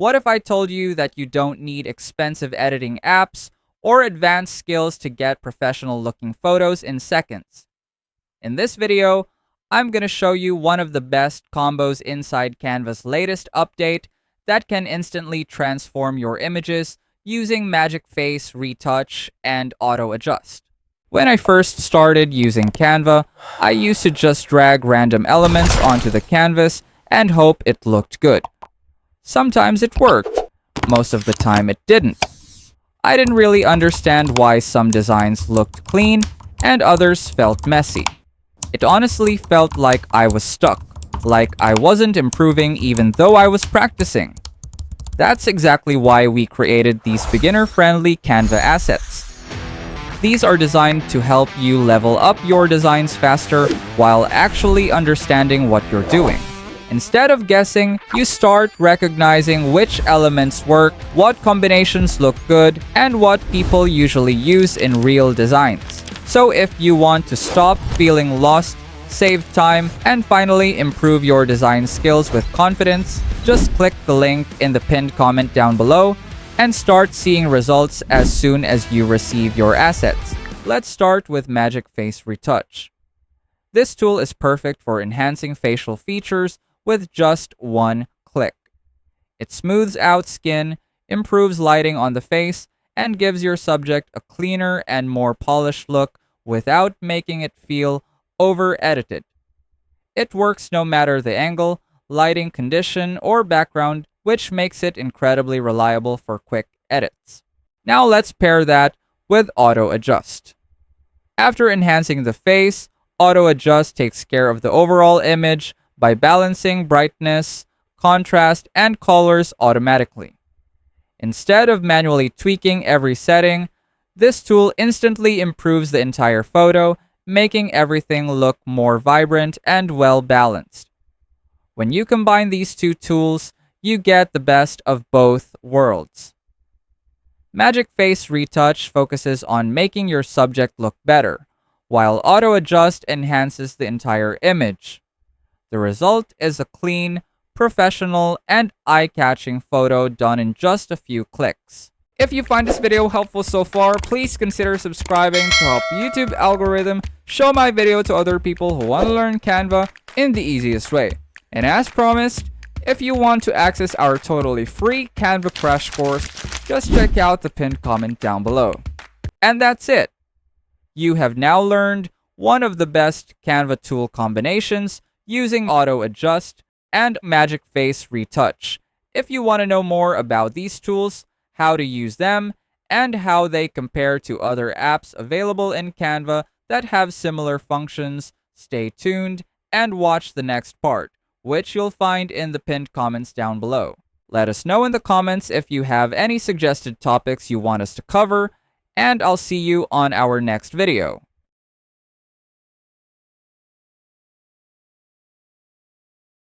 What if I told you that you don't need expensive editing apps or advanced skills to get professional looking photos in seconds? In this video, I'm going to show you one of the best combos inside Canva's latest update that can instantly transform your images using Magic Face Retouch and Auto Adjust. When I first started using Canva, I used to just drag random elements onto the canvas and hope it looked good. Sometimes it worked, most of the time it didn't. I didn't really understand why some designs looked clean and others felt messy. It honestly felt like I was stuck, like I wasn't improving even though I was practicing. That's exactly why we created these beginner-friendly Canva assets. These are designed to help you level up your designs faster while actually understanding what you're doing. Instead of guessing, you start recognizing which elements work, what combinations look good, and what people usually use in real designs. So if you want to stop feeling lost, save time, and finally improve your design skills with confidence, just click the link in the pinned comment down below and start seeing results as soon as you receive your assets. Let's start with Magic Face Retouch. This tool is perfect for enhancing facial features with just one click. It smooths out skin, improves lighting on the face, and gives your subject a cleaner and more polished look without making it feel over-edited. It works no matter the angle, lighting condition, or background, which makes it incredibly reliable for quick edits. Now let's pair that with Auto Adjust. After enhancing the face, Auto Adjust takes care of the overall image by balancing brightness, contrast, and colors automatically. Instead of manually tweaking every setting, this tool instantly improves the entire photo, making everything look more vibrant and well-balanced. When you combine these two tools, you get the best of both worlds. Magic Face Retouch focuses on making your subject look better, while Auto Adjust enhances the entire image. The result is a clean, professional, and eye-catching photo done in just a few clicks. If you find this video helpful so far, please consider subscribing to help YouTube algorithm show my video to other people who want to learn Canva in the easiest way. And as promised, if you want to access our totally free Canva crash course, just check out the pinned comment down below. And that's it. You have now learned one of the best Canva tool combinations using Auto Adjust and Magic Face Retouch. If you want to know more about these tools, how to use them, and how they compare to other apps available in Canva that have similar functions, stay tuned and watch the next part, which you'll find in the pinned comments down below. Let us know in the comments if you have any suggested topics you want us to cover, and I'll see you on our next video.